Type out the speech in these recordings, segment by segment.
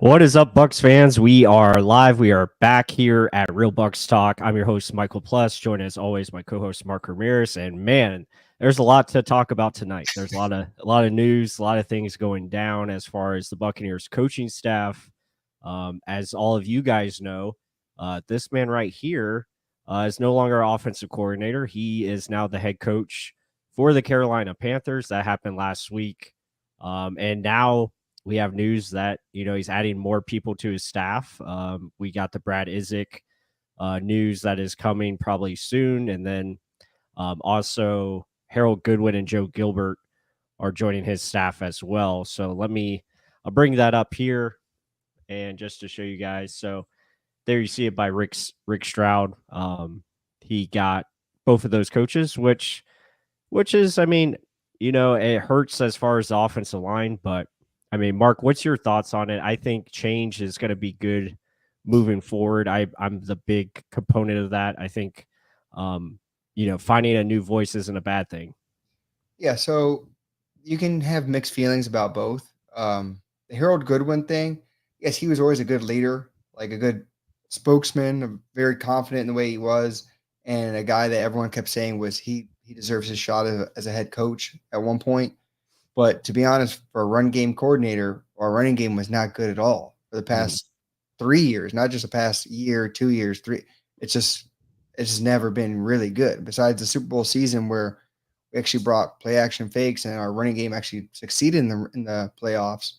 What is up, Bucs fans? We are live. We are back here at Real Bucs Talk. I'm your host, Michael Plus. Joined as always, my co-host Mark Ramirez. And man, there's a lot to talk about tonight. There's a lot of news, a lot of things going down as far as the Buccaneers coaching staff. As all of you guys know, this man right here is no longer offensive coordinator. He is now the head coach for the Carolina Panthers. That happened last week, and now we have news that he's adding more people to his staff. We got the Brad Izek news that is coming probably soon, and then also Harold Goodwin and Joe Gilbert are joining his staff as well. So I'll bring that up here, and just to show you guys. So there you see it by Rick Stroud. He got both of those coaches, which is, I mean, it hurts as far as the offensive line, but I mean, Mark, what's your thoughts on it? I think change is going to be good moving forward. I'm the big component of that. I think, finding a new voice isn't a bad thing. Yeah, so you can have mixed feelings about both. The Harold Goodwin thing, yes, he was always a good leader, like a good spokesman, very confident in the way he was, and a guy that everyone kept saying was he deserves his shot as a head coach at one point. But to be honest, for a run game coordinator, our running game was not good at all for the past 3 years, not just the past year, 2 years, three. It's just never been really good. Besides the Super Bowl season where we actually brought play action fakes and our running game actually succeeded in the playoffs.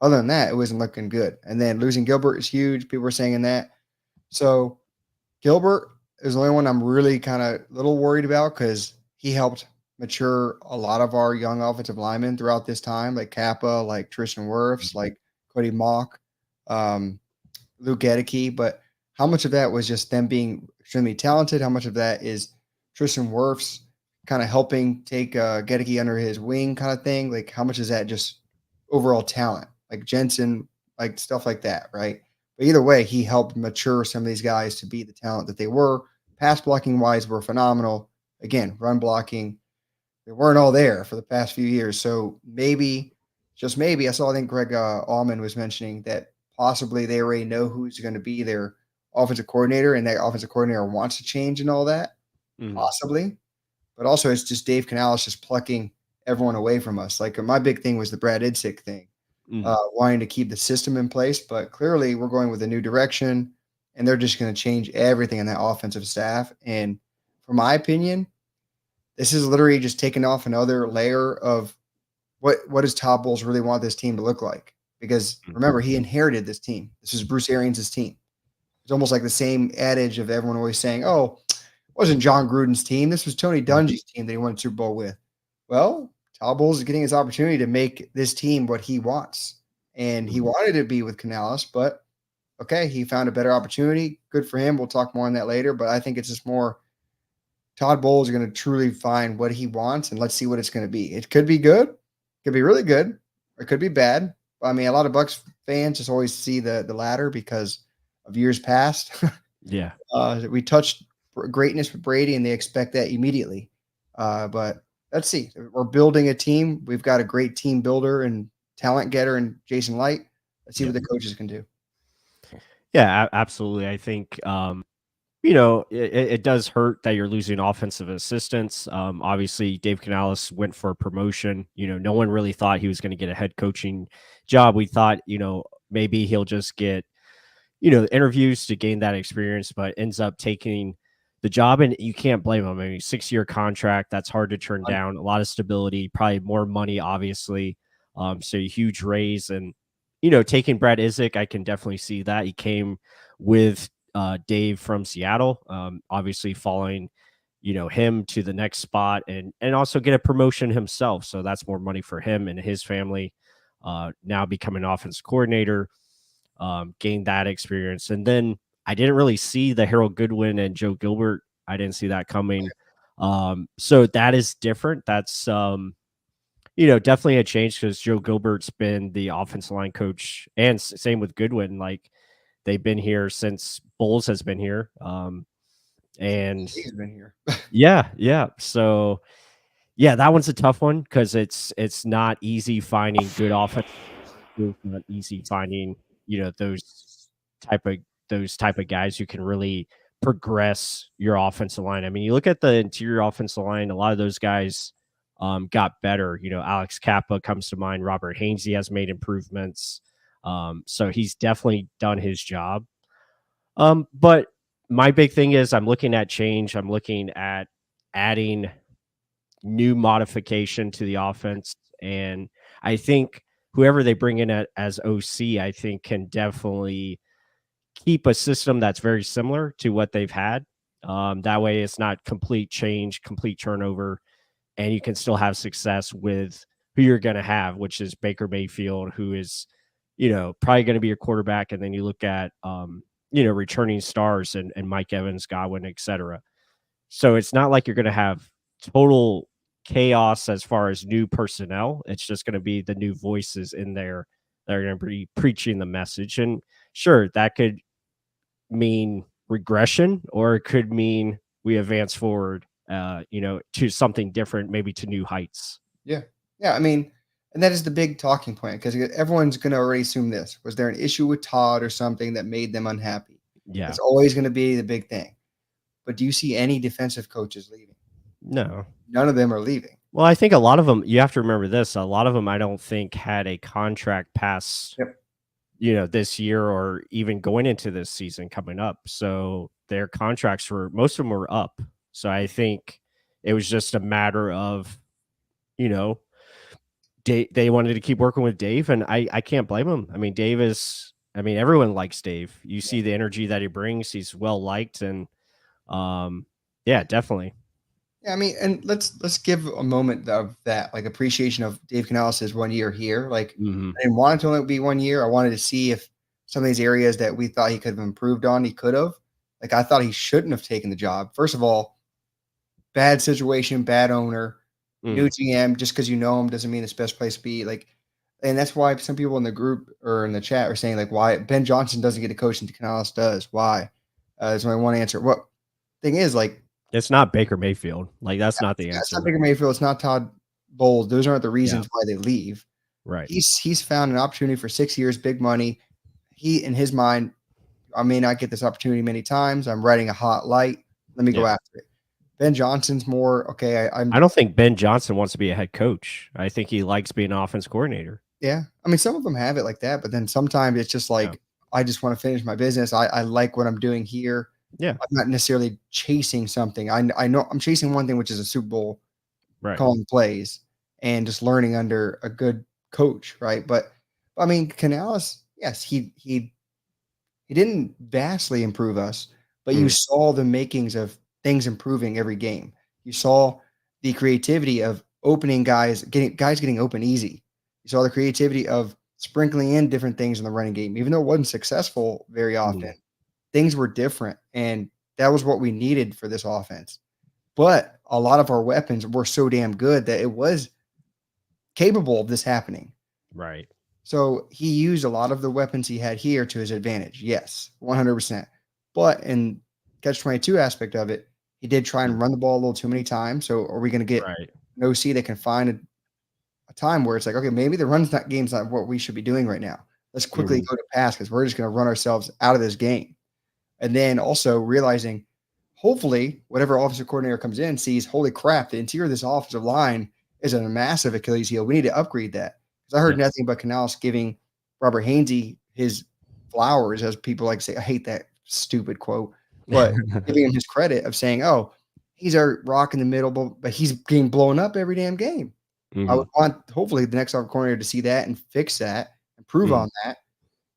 Other than that, it wasn't looking good. And then losing Gilbert is huge. People were saying that. So Gilbert is the only one I'm really kind of a little worried about because he helped mature a lot of our young offensive linemen throughout this time, like Kappa, like Tristan Wirfs, like Cody Mock, Luke Gedeke. But how much of that was just them being extremely talented? How much of that is Tristan Wirfs kind of helping take Gedeke under his wing kind of thing? Like how much is that just overall talent? Like Jensen, like stuff like that, right? But either way, he helped mature some of these guys to be the talent that they were. Pass blocking wise, were phenomenal. Again, run blocking, they weren't all there for the past few years. So maybe, just maybe, I think Greg Allman was mentioning that possibly they already know who's going to be their offensive coordinator, and that offensive coordinator wants to change and all that, possibly. But also, it's just Dave Canales just plucking everyone away from us. Like my big thing was the Brad Idsick thing, wanting to keep the system in place. But clearly, we're going with a new direction, and they're just going to change everything in that offensive staff. And for my opinion, this is literally just taking off another layer of what does Todd Bowles really want this team to look like? Because remember, he inherited this team. This is Bruce Arians' team. It's almost like the same adage of everyone always saying, "Oh, it wasn't John Gruden's team. This was Tony Dungy's team that he won the Super Bowl with." Well, Todd Bowles is getting his opportunity to make this team what he wants, and he wanted to be with Canales, but okay, he found a better opportunity. Good for him. We'll talk more on that later, but I think it's just more Todd Bowles is going to truly find what he wants, and let's see what it's going to be. It could be good, could be really good, or it could be bad. I mean, a lot of Bucs fans just always see the latter because of years past. Yeah. We touched greatness with Brady, and they expect that immediately. But let's see. We're building a team. We've got a great team builder and talent getter in Jason Light. Let's see what the coaches can do. Yeah, absolutely. I think it does hurt that you're losing offensive assistants. Obviously, Dave Canales went for a promotion. No one really thought he was going to get a head coaching job. We thought, maybe he'll just get, interviews to gain that experience, but ends up taking the job, and you can't blame him. I mean, 6-year contract, that's hard to turn down. A lot of stability, probably more money, obviously. So a huge raise, and taking Brad Izek, I can definitely see that. He came with Dave from Seattle, obviously following, him to the next spot, and also get a promotion himself. So that's more money for him and his family. Now becoming offensive coordinator, gain that experience. And then I didn't really see the Harold Goodwin and Joe Gilbert. I didn't see that coming. So that is different. That's, definitely a change because Joe Gilbert's been the offensive line coach, and same with Goodwin. Like, they've been here since Bowles has been here. And He's been here. yeah. So yeah, that one's a tough one because it's not easy finding good offense. It's not easy finding, those type of guys who can really progress your offensive line. I mean, you look at the interior offensive line, a lot of those guys got better. Alex Kappa comes to mind. Robert Hainsey has made improvements. So he's definitely done his job. But my big thing is I'm looking at change. I'm looking at adding new modification to the offense. And I think whoever they bring in as OC, I think can definitely keep a system that's very similar to what they've had. That way it's not complete change, complete turnover, and you can still have success with who you're going to have, which is Baker Mayfield, who is, probably going to be your quarterback. And then you look at, returning stars and Mike Evans, Godwin, etc. So it's not like you're going to have total chaos as far as new personnel. It's just going to be the new voices in there that are going to be preaching the message. And sure, that could mean regression, or it could mean we advance forward, to something different, maybe to new heights. Yeah. Yeah. I mean, and that is the big talking point because everyone's going to already assume this. Was there an issue with Todd or something that made them unhappy? Yeah. It's always going to be the big thing. But do you see any defensive coaches leaving? No. None of them are leaving. Well, I think a lot of them, you have to remember this, a lot of them I don't think had a contract past, this year or even going into this season coming up. So their contracts most of them were up. So I think it was just a matter of, they wanted to keep working with Dave, and I can't blame him. I mean, everyone likes Dave. You see the energy that he brings. He's well liked, and yeah, definitely. Yeah, I mean, and let's give a moment of that, like appreciation of Dave Canales' 1 year here. Like, I didn't want it to only be 1 year. I wanted to see if some of these areas that we thought he could have improved on, he could have. Like, I thought he shouldn't have taken the job. First of all, bad situation, bad owner, new GM. Just because you know him doesn't mean it's best place to be. Like, and that's why some people in the group or in the chat are saying, like, why Ben Johnson doesn't get a coach and Canales does. Why? That's my one answer. What thing is, like, it's not Baker Mayfield. Like, that's not the answer. It's not Baker Mayfield. It's not Todd Bowles. Those aren't the reasons why they leave. Right. He's found an opportunity for 6 years, big money. He, in his mind, I may not get this opportunity many times. I'm riding a hot light. Let me go after it. Ben Johnson's more, okay, I don't think Ben Johnson wants to be a head coach. I think he likes being an offense coordinator. Yeah. I mean, some of them have it like that, but then sometimes it's just like, I just want to finish my business. I like what I'm doing here. Yeah. I'm not necessarily chasing something. I know I'm chasing one thing, which is a Super Bowl, calling plays and just learning under a good coach, right? But I mean, Canales, yes, he didn't vastly improve us, but you saw the makings of things improving every game. You saw the creativity of opening guys getting open easy. You saw the creativity of sprinkling in different things in the running game, even though it wasn't successful very often. Things were different, and that was what we needed for this offense. But a lot of our weapons were so damn good that it was capable of this happening. Right. So he used a lot of the weapons he had here to his advantage. Yes, 100%. But in catch-22 aspect of it, he did try and run the ball a little too many times. So are we going to get an OC that can find a time where it's like, okay, maybe the game's not what we should be doing right now. Let's quickly go to pass because we're just going to run ourselves out of this game. And then also realizing, hopefully, whatever offensive coordinator comes in sees, holy crap, the interior of this offensive line is a massive Achilles heel. We need to upgrade that. Because I heard nothing but Canales giving Robert Hainsey his flowers, as people like to say. I hate that stupid quote, but giving him his credit of saying, oh, he's our rock in the middle, but he's getting blown up every damn game. I would want, hopefully, the next offensive coordinator to see that and fix that, improve on that,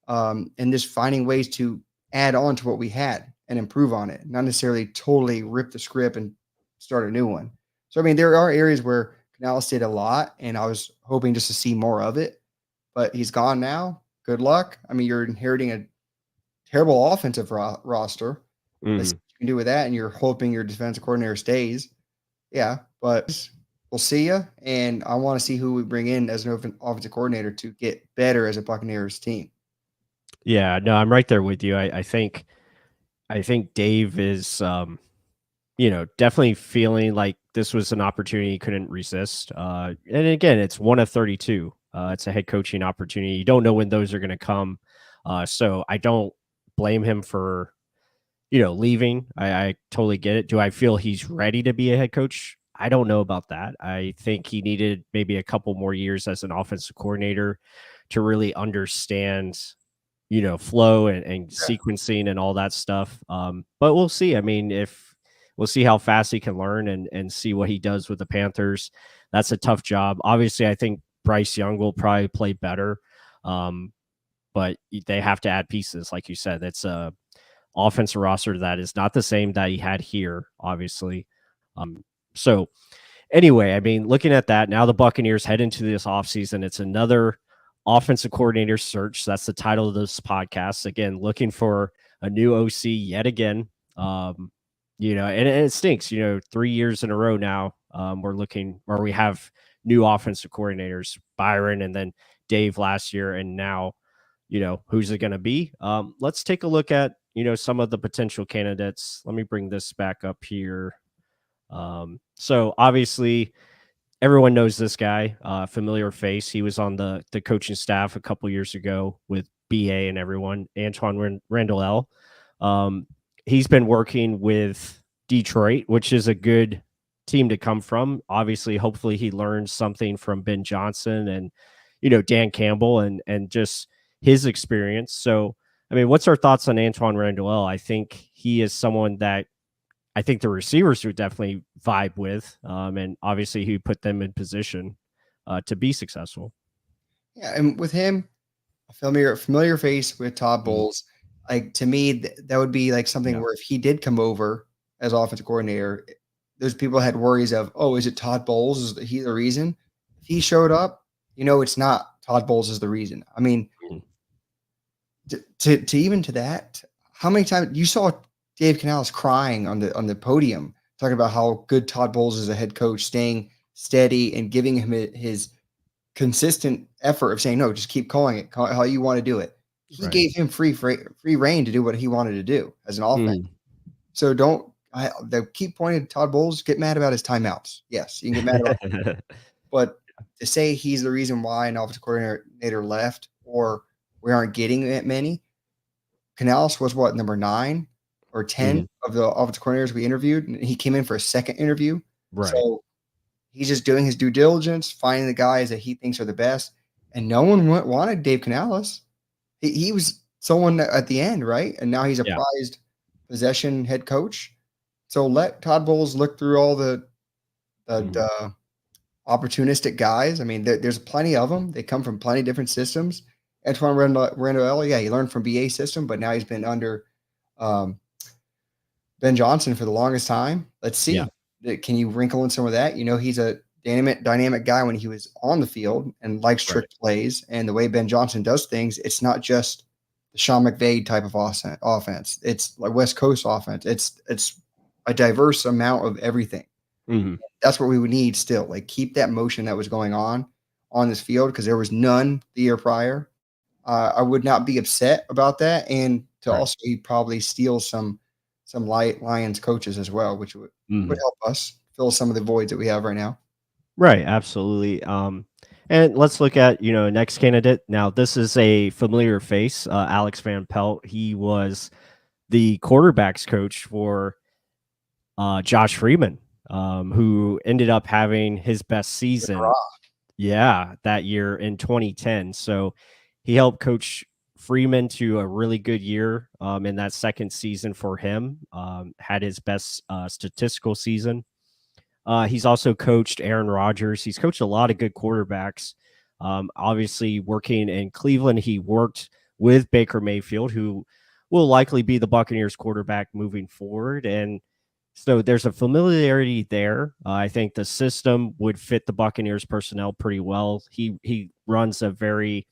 and just finding ways to add on to what we had and improve on it, not necessarily totally rip the script and start a new one. So, I mean, there are areas where Canales did a lot, and I was hoping just to see more of it, but he's gone now. Good luck. I mean, you're inheriting a terrible offensive roster. Let's see what you can do with that, and you're hoping your defensive coordinator stays. Yeah, but we'll see you, and I want to see who we bring in as an offensive coordinator to get better as a Buccaneers team. Yeah, no, I'm right there with you. I think Dave is, definitely feeling like this was an opportunity he couldn't resist. And again, it's one of 32. It's a head coaching opportunity. You don't know when those are going to come. So I don't blame him for leaving. I totally get it. Do I feel he's ready to be a head coach? I don't know about that. I think he needed maybe a couple more years as an offensive coordinator to really understand, flow and sequencing and all that stuff. But we'll see. I mean, if we'll see how fast he can learn and see what he does with the Panthers. That's a tough job. Obviously, I think Bryce Young will probably play better. Um, but they have to add pieces, like you said. It's a offensive roster that is not the same that he had here, obviously. So anyway, I mean, looking at that, now the Buccaneers head into this offseason. It's another offensive coordinator search. That's the title of this podcast. Again, looking for a new OC yet again. And it stinks, 3 years in a row now. We have new offensive coordinators, Byron and then Dave last year, and now who's it going to be? Let's take a look at, some of the potential candidates. Let me bring this back up here. So obviously everyone knows this guy, familiar face. He was on the coaching staff a couple years ago with BA and everyone, Antoine Randall. He's been working with Detroit, which is a good team to come from. Obviously, hopefully he learns something from Ben Johnson and, Dan Campbell and just his experience. So, I mean, what's our thoughts on Antoine Randall? I think he is someone that I think the receivers would definitely vibe with, and obviously he put them in position to be successful. Yeah, and with him, a familiar face with Todd Bowles. Like to me, that would be like something where if he did come over as offensive coordinator, those people had worries of, oh, is it Todd Bowles? Is he the reason? If he showed up, it's not Todd Bowles is the reason. I mean, to even to that, how many times you saw Dave Canales crying on the podium, talking about how good Todd Bowles is a head coach, staying steady and giving him his consistent effort of saying, no, just keep calling it how you want to do it. He gave him free reign to do what he wanted to do as an offense. So they keep pointing to Todd Bowles, get mad about his timeouts. Yes, you can get mad about it. But to say he's the reason why an offensive coordinator left or we aren't getting that many, Canales was what, number 9 or 10 of the offensive coordinators we interviewed, and he came in for a second interview. Right. So he's just doing his due diligence, finding the guys that he thinks are the best. And no one wanted Dave Canales. He was someone at the end, right? And now he's a prized possession head coach. So let Todd Bowles look through all the opportunistic guys. I mean, there's plenty of them. They come from plenty of different systems. Antoine Randall, he learned from BA system, but now he's been under Ben Johnson for the longest time. Let's see. Yeah. Can you wrinkle in some of that? He's a dynamic guy when he was on the field and likes trick plays. And the way Ben Johnson does things, it's not just the Sean McVay type of offense. It's like West Coast offense. It's a diverse amount of everything. That's what we would need still. Like keep that motion that was going on this field because there was none the year prior. I would not be upset about that. And to also probably steal some Lions coaches as well, which would help us fill some of the voids that we have right now. Right, absolutely. And let's look at next candidate. Now, this is a familiar face, Alex Van Pelt. He was the quarterbacks coach for Josh Freeman, who ended up having his best season. That year in 2010. So he helped coach Freeman to a really good year in that second season for him. Had his best statistical season. He's also coached Aaron Rodgers. He's coached a lot of good quarterbacks. Obviously, working in Cleveland, he worked with Baker Mayfield, who will likely be the Buccaneers quarterback moving forward. And so there's a familiarity there. I think the system would fit the Buccaneers personnel pretty well. He runs a very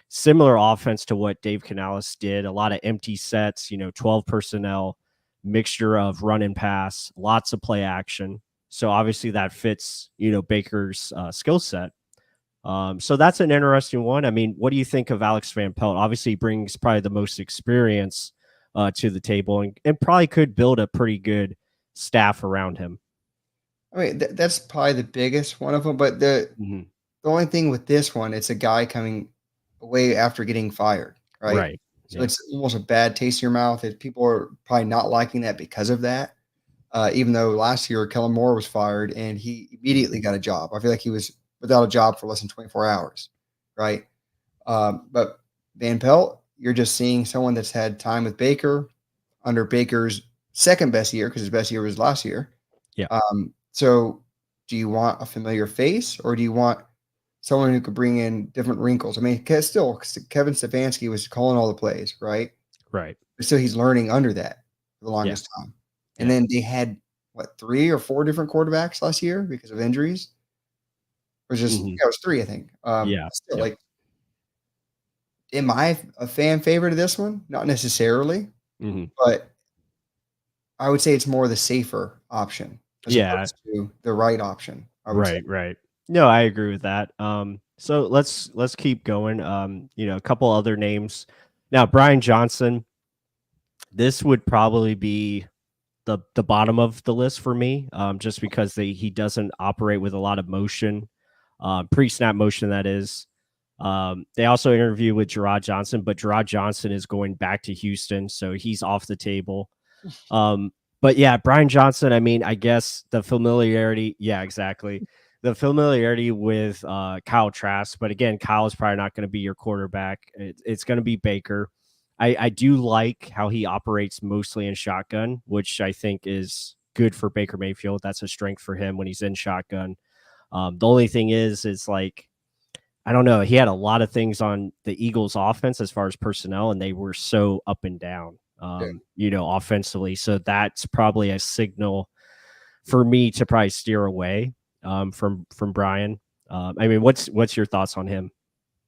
similar offense to what Dave Canales did. A lot of empty sets, 12 personnel, mixture of run and pass, lots of play action. So obviously that fits, Baker's skill set. So that's an interesting one. I mean, what do you think of Alex Van Pelt? Obviously, he brings probably the most experience to the table and probably could build a pretty good staff around him. I mean, that's probably the biggest one of them. But the only thing with this one, it's a guy coming away after getting fired, right? So it's almost a bad taste in your mouth. People are probably not liking that because of that. Even though last year Kellen Moore was fired and he immediately got a job. I feel like he was without a job for less than 24 hours, right? But Van Pelt, you're just seeing someone that's had time with Baker under Baker's second best year because his best year was last year. Yeah. So do you want a familiar face or do you want someone who could bring in different wrinkles? I mean, still, Kevin Stefanski was calling all the plays, right? Right. But still, he's learning under that for the Yeah. longest time. And Yeah. then they had, what, 3 or 4 different quarterbacks last year because of injuries? It was just, it was 3, I think. Yeah. Still, Yeah. like, am I a fan favorite of this one? Not necessarily, but I would say it's more the safer option as Yeah. opposed to the right option, I would say. Right. No, I agree with that. So let's keep going. A couple other names. Now, Brian Johnson, this would probably be the bottom of the list for me, just because he doesn't operate with a lot of motion, pre-snap motion, that is. They also interviewed with Gerard Johnson, but Gerard Johnson is going back to Houston, so he's off the table. But yeah, Brian Johnson, I mean, I guess the familiarity, yeah, exactly. The familiarity with Kyle Trask, but again, Kyle is probably not going to be your quarterback. It's going to be Baker. I do like how he operates mostly in shotgun, which I think is good for Baker Mayfield. That's a strength for him when he's in shotgun. The only thing is like, I don't know. He had a lot of things on the Eagles offense as far as personnel, and they were so up and down, offensively. So that's probably a signal for me to probably steer away from Brian. I mean, what's your thoughts on him?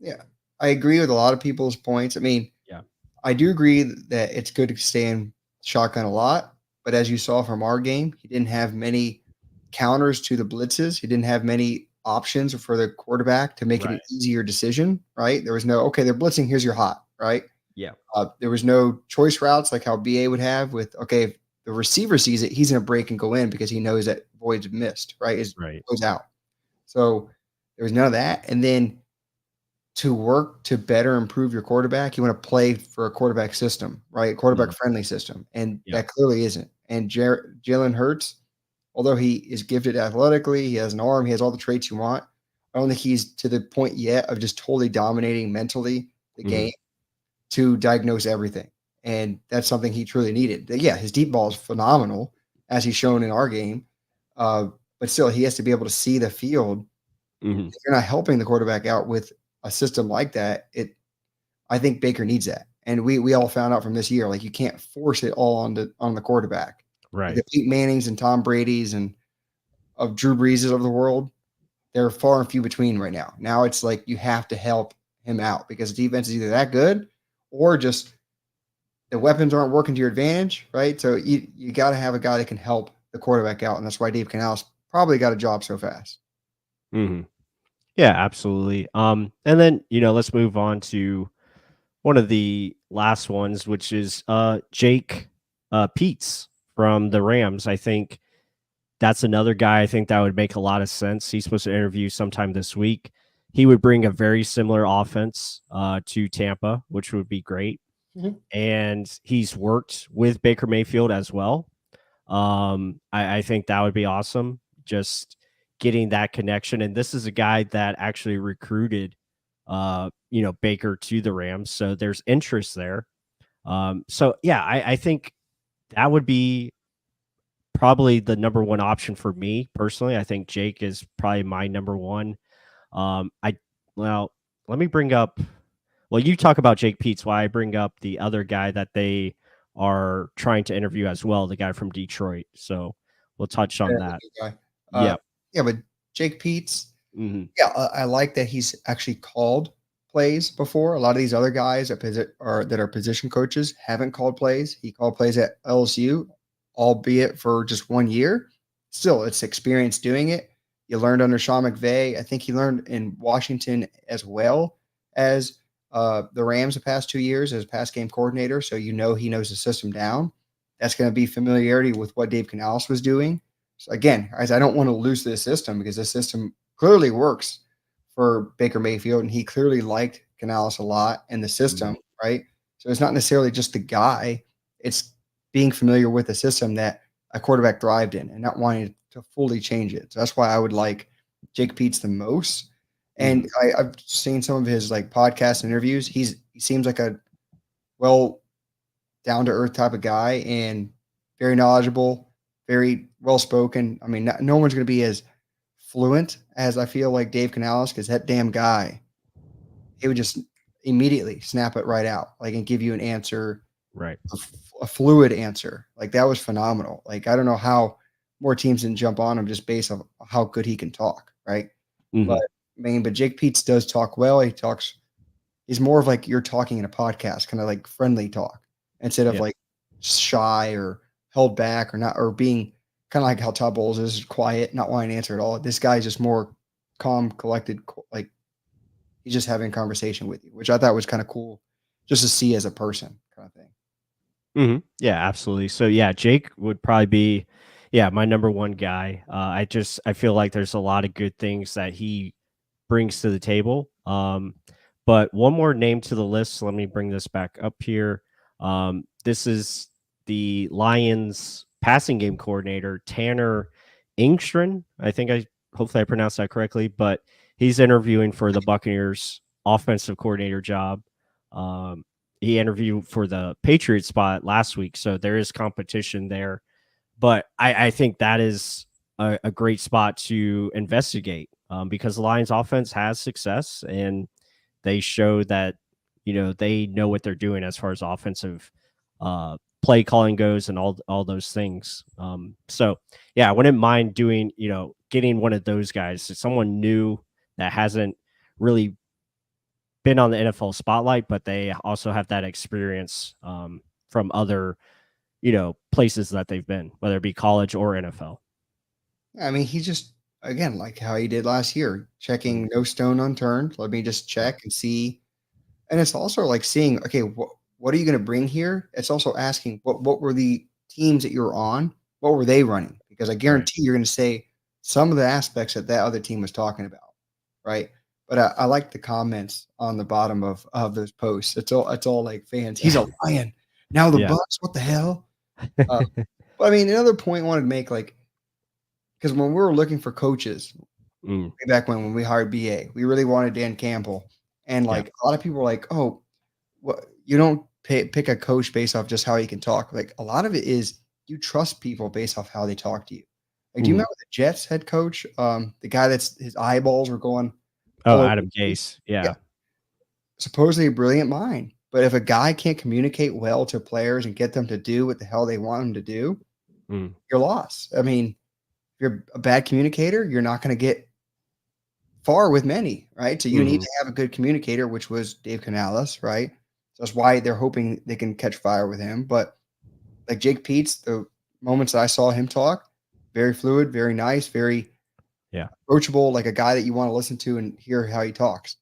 Yeah, I agree with a lot of people's points. I mean, Yeah. I do agree that it's good to stay in shotgun a lot, but as you saw from our game, he didn't have many counters to the blitzes. He didn't have many options for the quarterback to make it an easier decision, right? There was no, okay, they're blitzing, here's your hot, right? Yeah. There was no choice routes like how BA would have with, okay, if the receiver sees it, he's going to break and go in because he knows that void's missed, right? Goes out. So there was none of that. And then to work to better improve your quarterback, you want to play for a quarterback system, right? Quarterback friendly system. And that clearly isn't. And Jalen Hurts, although he is gifted athletically, he has an arm, he has all the traits you want. I don't think he's to the point yet of just totally dominating mentally the game to diagnose everything. And that's something he truly needed. Yeah, his deep ball is phenomenal, as he's shown in our game. But still, he has to be able to see the field. If you're not helping the quarterback out with a system like that, I think Baker needs that. And we all found out from this year, like you can't force it all on the quarterback. Right. Like the Pete Mannings and Tom Brady's and of Drew Breeses of the world, they're far and few between right now. Now it's like you have to help him out because the defense is either that good or just the weapons aren't working to your advantage, right? So you got to have a guy that can help the quarterback out, and that's why Dave Canales probably got a job so fast. Yeah, absolutely. And then let's move on to one of the last ones, which is Jake Peets from the Rams. I think that's another guy I think that would make a lot of sense. He's supposed to interview sometime this week. He would bring a very similar offense to Tampa, which would be great. And he's worked with Baker Mayfield as well. I think that would be awesome. Just getting that connection. And this is a guy that actually recruited, Baker to the Rams. So there's interest there. So yeah, I think that would be probably the number one option for me personally. I think Jake is probably my number one. Let me bring up. Well, you talk about Jake Peets while I bring up the other guy that they are trying to interview as well, the guy from Detroit. So we'll touch on that. Yeah, but Jake Peets, I like that he's actually called plays before. A lot of these other guys that are position coaches haven't called plays. He called plays at LSU, albeit for just 1 year. Still, it's experience doing it. You learned under Sean McVay. I think he learned in Washington as well as the Rams the past 2 years as pass game coordinator. So he knows the system down. That's going to be familiarity with what Dave Canales was doing. So again, guys, I don't want to lose this system because this system clearly works for Baker Mayfield, and he clearly liked Canales a lot in the system, right? So it's not necessarily just the guy, it's being familiar with the system that a quarterback thrived in and not wanting to fully change it. So that's why I would like Jake Peets the most. And Mhm. I've seen some of his like podcast interviews. He seems like a well down to earth type of guy and very knowledgeable, very well spoken. I mean, no one's going to be as fluent as I feel like Dave Canales because that damn guy, he would just immediately snap it right out, like and give you an answer, Right. a fluid answer. Like that was phenomenal. Like I don't know how more teams didn't jump on him just based on how good he can talk, right? But Mhm. I mean, but Jake Peets does talk well. He talks. He's more of like you're talking in a podcast, kind of like friendly talk instead of Yeah. like shy or held back or not or being kind of like how Todd Bowles is quiet, not wanting to answer at all. This guy's just more calm, collected, like he's just having a conversation with you, which I thought was kind of cool just to see as a person kind of thing. Yeah, absolutely. So yeah, Jake would probably be, yeah, my number one guy. I feel like there's a lot of good things that he brings to the table. But one more name to the list. Let me bring this back up here. This is the Lions passing game coordinator, Tanner Ingstren. Hopefully I pronounced that correctly, but he's interviewing for the Buccaneers offensive coordinator job. Um, he interviewed for the Patriot spot last week, so there is competition there. But I think that is a great spot to investigate because the Lions offense has success and they show that, they know what they're doing as far as offensive play calling goes and all those things. So yeah, I wouldn't mind doing, getting one of those guys, someone new that hasn't really been on the NFL spotlight, but they also have that experience from other, places that they've been, whether it be college or NFL. I mean, he just again like how he did last year, Mhm. checking no stone unturned. Let me just Yeah. check and see. And it's also like seeing, okay, what are you going to bring here? It's also asking what were the teams that you're on? What were they running? Because I Right. guarantee you're going to say some of the aspects that that other team was talking about, right? But I like the comments on the bottom of those posts. It's all like fans. He's a lion. Now the Yeah. Bucks. What the hell? Uh, but I mean, another point I wanted to make, like, because when we were looking for coaches Mm, way back when we hired BA, we really wanted Dan Campbell, and yeah. like a lot of people were like, "Oh, what you don't pick a coach based off just how he can talk." Like a lot of it is you trust people based off how they talk to you. Like, do you Mhm. remember the Jets head coach, the guy that's his eyeballs were going Oh, all over the Adam place? Gase. Yeah, Yeah. supposedly a brilliant mind, but if a guy can't communicate well to players and get them to do what the hell they want them to do, Mm, you're lost. I mean, if you're a bad communicator, you're not going to get far with many, right? So you need mhm. to have a good communicator, which was Dave Canales, right? So that's why they're hoping they can catch fire with him. But like Jake Peets, the moments that I saw him talk, very fluid, very nice, very Yeah. approachable, like a guy that you want to listen to and hear how he talks.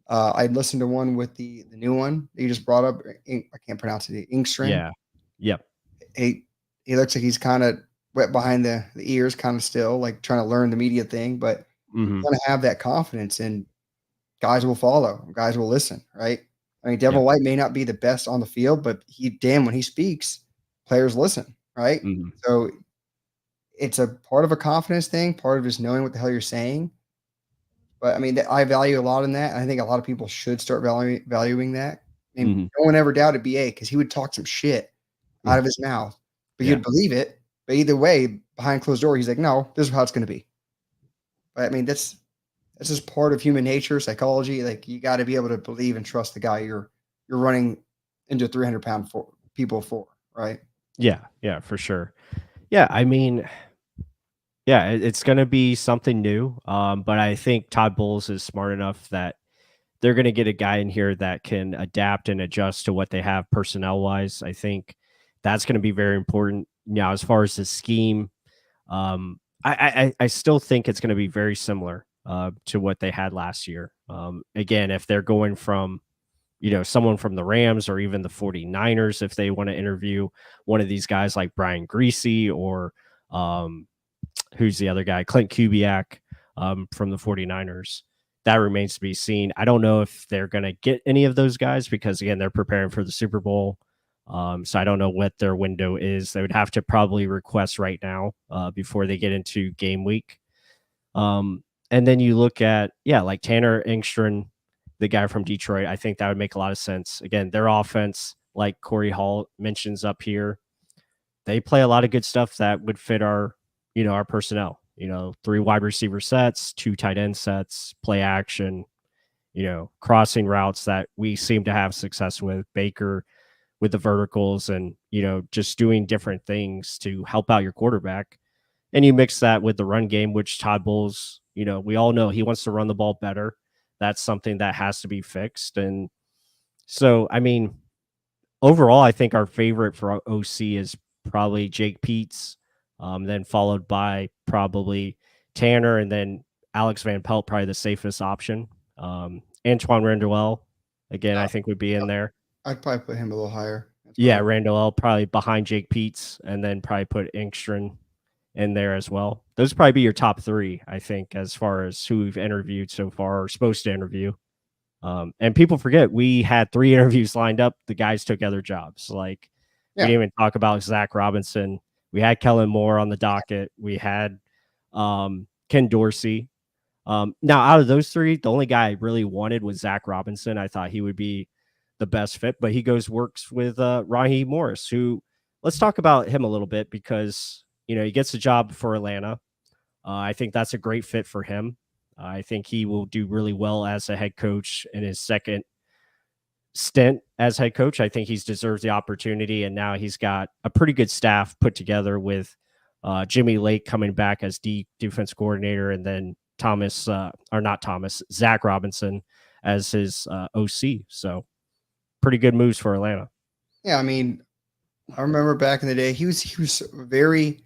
I listened to one with the new one that you just brought up. I can't pronounce it. Inkstran. Yeah. Yep. He he looks like he's kind of wet behind the ears, kind of still like trying to learn the media thing, but Mhm. you want to have that confidence and guys will follow, guys will listen, right? I mean, Devin Yep. White may not be the best on the field, but he damn when he speaks, players listen, right? Mhm. So it's a part of a confidence thing, part of just knowing what the hell you're saying. But I mean, I value a lot in that. I think a lot of people should start valuing that. I mean, Mhm. no one ever doubted BA because he would talk some shit out Mm, of his mouth, but yeah. you'd believe it. But either way, behind closed door, he's like, no, this is how it's going to be. But I mean, that's just part of human nature, psychology. Like you got to be able to believe and trust the guy you're running into 300-pound for people for, right? Yeah. Yeah, for sure. Yeah, I mean, yeah, it's gonna be something new. But I think Todd Bowles is smart enough that they're gonna get a guy in here that can adapt and adjust to what they have personnel wise. I think that's gonna be very important. Now, as far as the scheme, I still think it's gonna be very similar to what they had last year. Again, if they're going from, someone from the Rams or even the 49ers, if they want to interview one of these guys like Brian Greasy or who's the other guy? Clint Kubiak from the 49ers. that remains to be seen. I don't know if they're going to get any of those guys because, again, they're preparing for the Super Bowl. So I don't know what their window is. They would have to probably request right now before they get into game week. And then you look at, like Tanner Engstrand, the guy from Detroit. I think that would make a lot of sense. Again, their offense, like Corey Hall mentions up here, they play a lot of good stuff that would fit our personnel. 3 wide receiver sets, 2 tight end sets, play action, crossing routes that we seem to have success with. Baker with the verticals and, just doing different things to help out your quarterback. And you mix that with the run game, which Todd Bowles, we all know he wants to run the ball better. That's something that has to be fixed. And so, I mean, overall, I think our favorite for OC is probably Jake Peets, then followed by probably Tanner, and then Alex Van Pelt, probably the safest option. Antoine Randall, again, I think would be in there. I'd probably put him a little higher. Randall probably behind Jake Peets, and then probably put Engstrand in there as well. Those would probably be your top 3, I think, as far as who we've interviewed so far or supposed to interview. And people forget we had 3 interviews lined up. The guys took other jobs. We didn't even talk about Zach Robinson. We had Kellen Moore on the docket. We had Ken Dorsey. Now, out of those 3, the only guy I really wanted was Zach Robinson. I thought he would be the best fit, but he works with Raheem Morris, who, let's talk about him a little bit because, he gets a job for Atlanta. I think that's a great fit for him. I think he will do really well as a head coach in his second stint as head coach. I think he's deserves the opportunity, and now he's got a pretty good staff put together with Jimmy Lake coming back as defense coordinator, and then Zach Robinson as his OC. So pretty good moves for Atlanta. Yeah, I mean, I remember back in the day, he was very,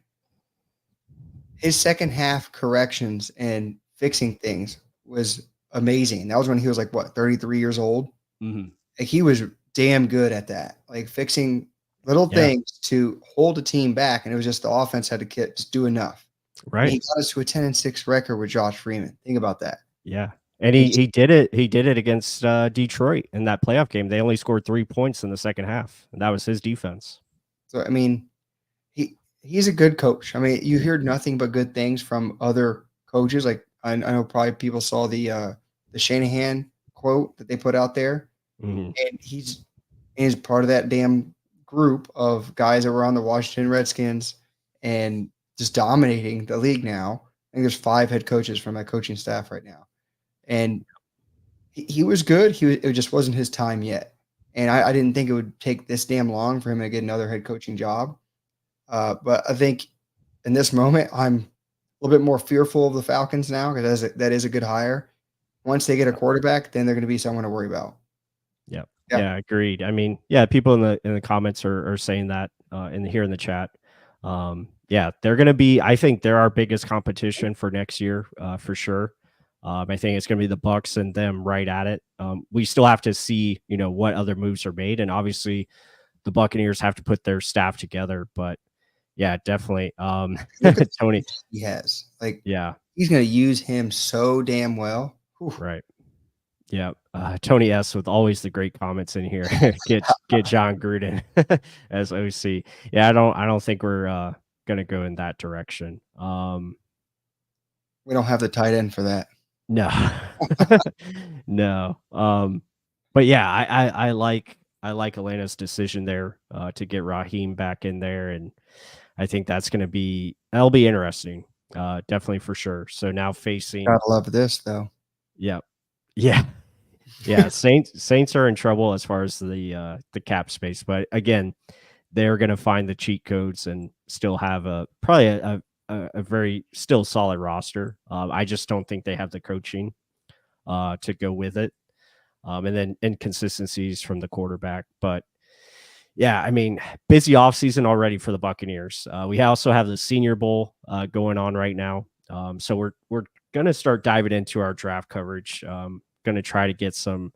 his second half corrections and fixing things was amazing. That was when he was 33 years old. Mm-hmm. He was damn good at that, fixing little things to hold a team back, and it was just the offense had to just do enough. Right. And he got us to a 10-6 record with Josh Freeman. Think about that. Yeah. And he did it. He did it against Detroit in that playoff game. They only scored 3 points in the second half, and that was his defense. So, I mean, he's a good coach. I mean, you hear nothing but good things from other coaches. I know probably people saw the Shanahan quote that they put out there, and he's part of that damn group of guys that were on the Washington Redskins and just dominating the league now. I think there's 5 head coaches from my coaching staff right now. And he was good. It just wasn't his time yet. And I didn't think it would take this damn long for him to get another head coaching job. But I think in this moment, I'm a little bit more fearful of the Falcons now because that is a good hire. Once they get a quarterback, then they're going to be someone to worry about. Yeah, agreed. I mean, people in the comments are saying that here in the chat. They're going to be, I think they're our biggest competition for next year, for sure. I think it's going to be the Bucs and them right at it. We still have to see, what other moves are made. And obviously the Buccaneers have to put their staff together, but yeah, definitely. Tony, he has he's going to use him so damn well. Whew. Right. Yeah. Tony S with always the great comments in here. get John Gruden as OC. Yeah. I don't think we're going to go in that direction. We don't have the tight end for that. No. No. But yeah, I like Atlanta's decision there to get Raheem back in there, and I think that'll be interesting. Definitely for sure. So now facing, gotta love this though. Yeah. Saints are in trouble as far as the cap space, but again, they're going to find the cheat codes and still have probably a very still solid roster. I just don't think they have the coaching to go with it. And then inconsistencies from the quarterback. But yeah, I mean, busy offseason already for the Buccaneers. We also have the Senior Bowl going on right now. So we're going to start diving into our draft coverage. Going to try to get some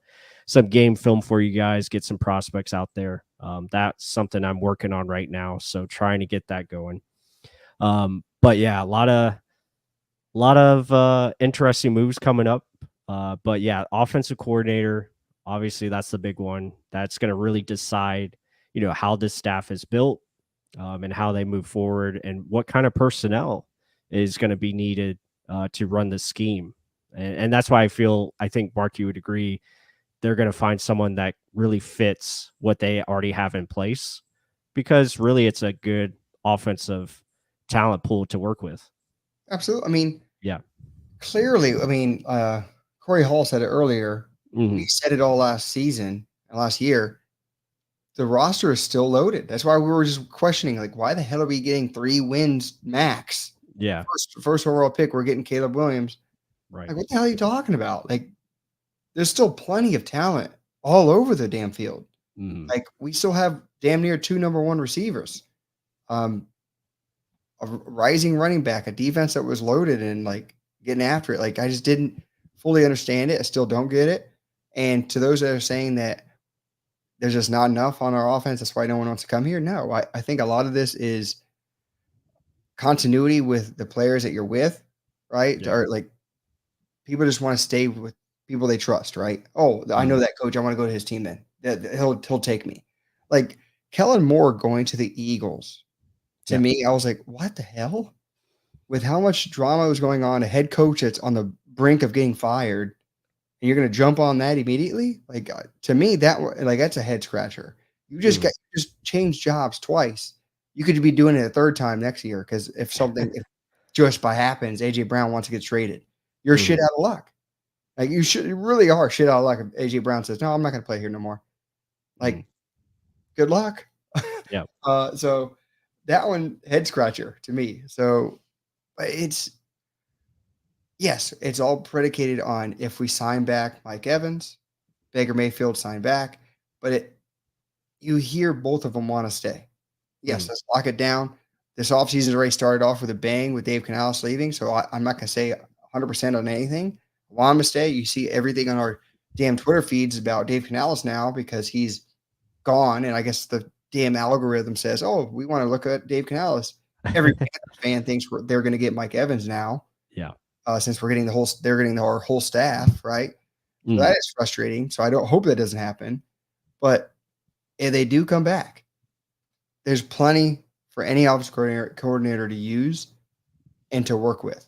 game film for you guys, get some prospects out there. That's something I'm working on right now. So trying to get that going. But yeah, a lot of interesting moves coming up But yeah, offensive coordinator, obviously that's the big one. That's going to really decide, how this staff is built, and how they move forward and what kind of personnel is going to be needed to run the scheme. And that's why I think Mark, you would agree, they're going to find someone that really fits what they already have in place, because really it's a good offensive talent pool to work with. Absolutely. I mean, Yeah. clearly, I mean, Corey Hall said it earlier. We Hmm. said it all last season, last year. The roster is still loaded. That's why we were just questioning, like, why the hell are we getting 3 wins max? Yeah. First overall pick, we're getting Caleb Williams. Right. Like, what the hell are you talking about? Like, there's still plenty of talent all over the damn field. Hmm. Like, we still have damn near 2 number 1 receivers. Um, a rising running back, a defense that was loaded and, like, getting after it. Like, I just didn't fully understand it. I still don't get it. And to those that are saying that there's just not enough on our offense, that's why no one wants to come here, no. I think a lot of this is continuity with the players that you're with, right? Yeah. Or, like, people just wanna stay with people they trust, right? "Oh, I know Mhm. that coach, I wanna go to his team then. He'll take me." Like, Kellen Moore going to the Eagles, to Yeah. me, I was like, "What the hell?" With how much drama was going on, a head coach that's on the brink of getting fired, and you're gonna jump on that immediately? Like, to me, that's a head scratcher. Mhm. You just changed jobs twice. You could be doing it a third time next year because if just by happens, AJ Brown wants to get traded, you're shit Mhm. out of luck. Like, you really are shit out of luck if AJ Brown says, "No, I'm not gonna play here no more." Mhm. Like, good luck. Yeah. So that one, head scratcher to me. So, it's yes, it's all predicated on if we sign back Mike Evans, Baker Mayfield sign back, but you hear both of them wanna stay. Yes, Mhm. let's lock it down. This offseason's already started off with a bang with Dave Canales leaving, so I'm not gonna say 100% on anything. I want him to stay. You see everything on our damn Twitter feeds about Dave Canales now because he's gone, and I guess the damn algorithm says, "Oh, we wanna look at Dave Canales." Every Panthers fan thinks they're gonna get Mike Evans now, Yeah. since they're getting our whole staff, right? So that Mhm. is frustrating. So I don't hope that doesn't happen. But if they do come back, there's plenty for any offensive coordinator to use and to work with.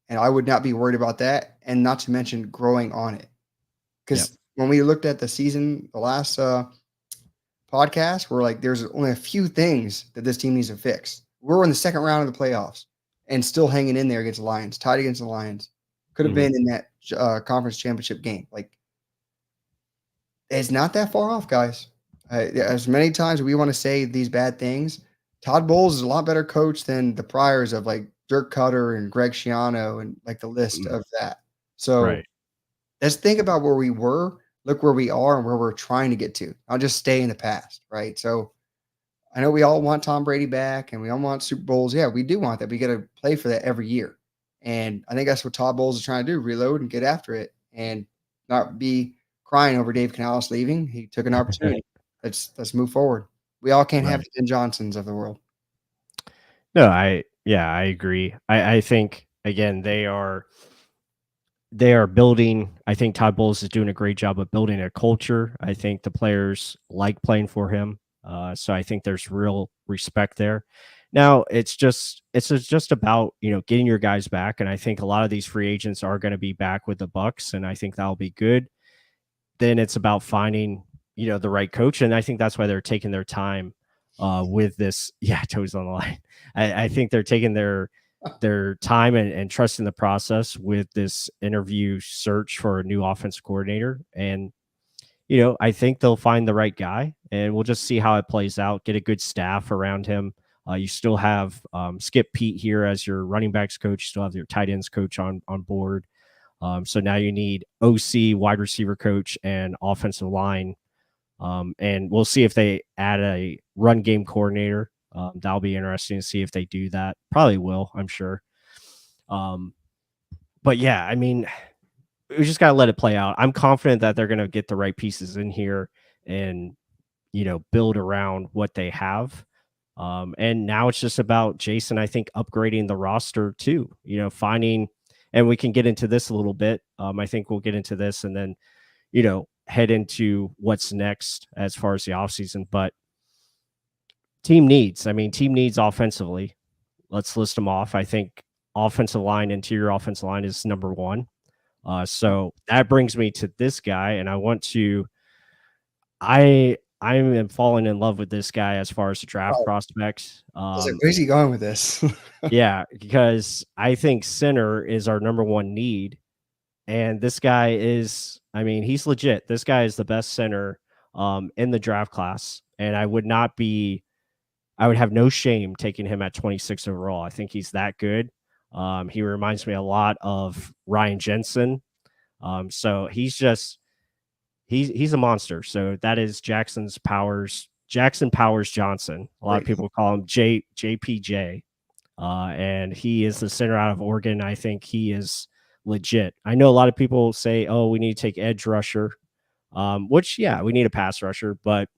And I would not be worried about that. And not to mention growing on it. Yeah. Because when we looked at the season, the last podcast, we're like, there's only a few things that this team needs to fix. We're in the second round of the playoffs and still hanging in there against the Lions, tied against the Lions. Could have Mhm. been in that conference championship game. Like, it's not that far off, guys. As many times we want to say these bad things, Todd Bowles is a lot better coach than the priors of like Dirk Cutter and Greg Schiano and like the list Mhm. of that. So Right. let's think about where we were, look where we are, and where we're trying to get to. I'll just stay in the past, right? So I know we all want Tom Brady back and we all want Super Bowls. Yeah, we do want that. We got to play for that every year. And I think that's what Todd Bowles is trying to do, reload and get after it and not be crying over Dave Canales leaving. He took an opportunity. Let's move forward. We all can't have Right. the Ben Johnsons of the world. No, I agree. I think again they are building. I think Todd Bowles is doing a great job of building a culture. I think the players like playing for him. So I think there's real respect there. Now it's just about getting your guys back, and I think a lot of these free agents are going to be back with the Bucs, and I think that'll be good. Then it's about finding the right coach, and I think that's why they're taking their time with this. Yeah, toes on the line. I think they're taking their time and trusting the process with this interview search for a new offensive coordinator. And I think they'll find the right guy, and we'll just see how it plays out. Get a good staff around him. You still have Skip Pete here as your running backs coach. You still have your tight ends coach on board. So now you need OC, wide receiver coach, and offensive line. And we'll see if they add a run game coordinator. That'll be interesting to see if they do that. Probably will, I'm sure. Um, but yeah, I mean, we just got to let it play out. I'm confident that they're going to get the right pieces in here and, build around what they have. And now it's just about Jason, I think, upgrading the roster too, finding and we can get into this a little bit. I think we'll get into this and then, head into what's next as far as the offseason. But team needs, team needs offensively. Let's list them off. I think offensive line, interior offensive line is number one. So that brings me to this guy, and I am falling in love with this guy as far as the draft Oh, prospects. I was like, where's he going with this? Yeah, because I think center is our number one need, and this guy is, he's legit. This guy is the best center in the draft class, and I would have no shame taking him at 26 overall. I think he's that good. He reminds me a lot of Ryan Jensen. So he's a monster. So that is Jackson Powers Johnson. A lot of people call him JPJ. And he is the center out of Oregon. I think he is legit. I know a lot of people say, oh, we need to take edge rusher, which, yeah, we need a pass rusher, but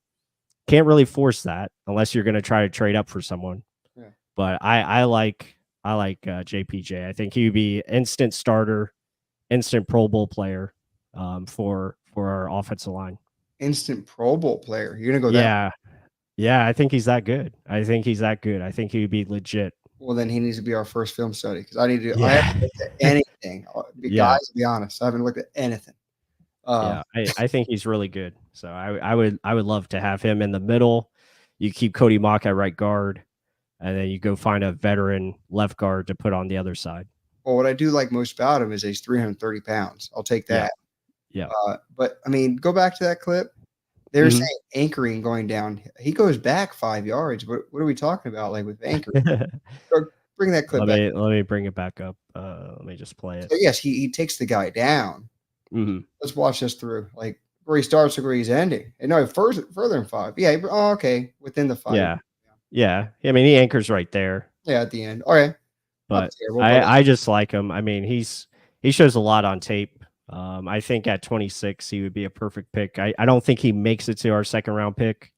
can't really force that unless you're going to try to trade up for someone. Yeah. But I like JPJ. I think he would be instant starter, instant Pro Bowl player for our offensive line. Instant Pro Bowl player. You're gonna go Yeah. Yeah, I think he's that good. I think he would be legit. Well, then he needs to be our first film study because I Yeah. haven't looked at anything. Yeah. Guys, to be honest, I haven't looked at anything. Yeah, I think he's really good. So I would love to have him in the middle. You keep Cody Mock at right guard, and then you go find a veteran left guard to put on the other side. Well, what I do like most about him is he's 330 pounds. I'll take that. Yeah. But go back to that clip. They're saying anchoring going down. He goes back 5 yards. What are we talking about? Like with anchoring? Bring that clip back. Let me bring it back up. Let me just play it. So yes, he takes the guy down. Mm-hmm. Let's watch this through. Like where he starts to where he's ending. And no, further than 5. Yeah. Oh, okay. Within the 5. Yeah. He anchors right there. Yeah, at the end. All right. But I just like him. He shows a lot on tape. I think at 26 he would be a perfect pick. I don't think he makes it to our second round pick.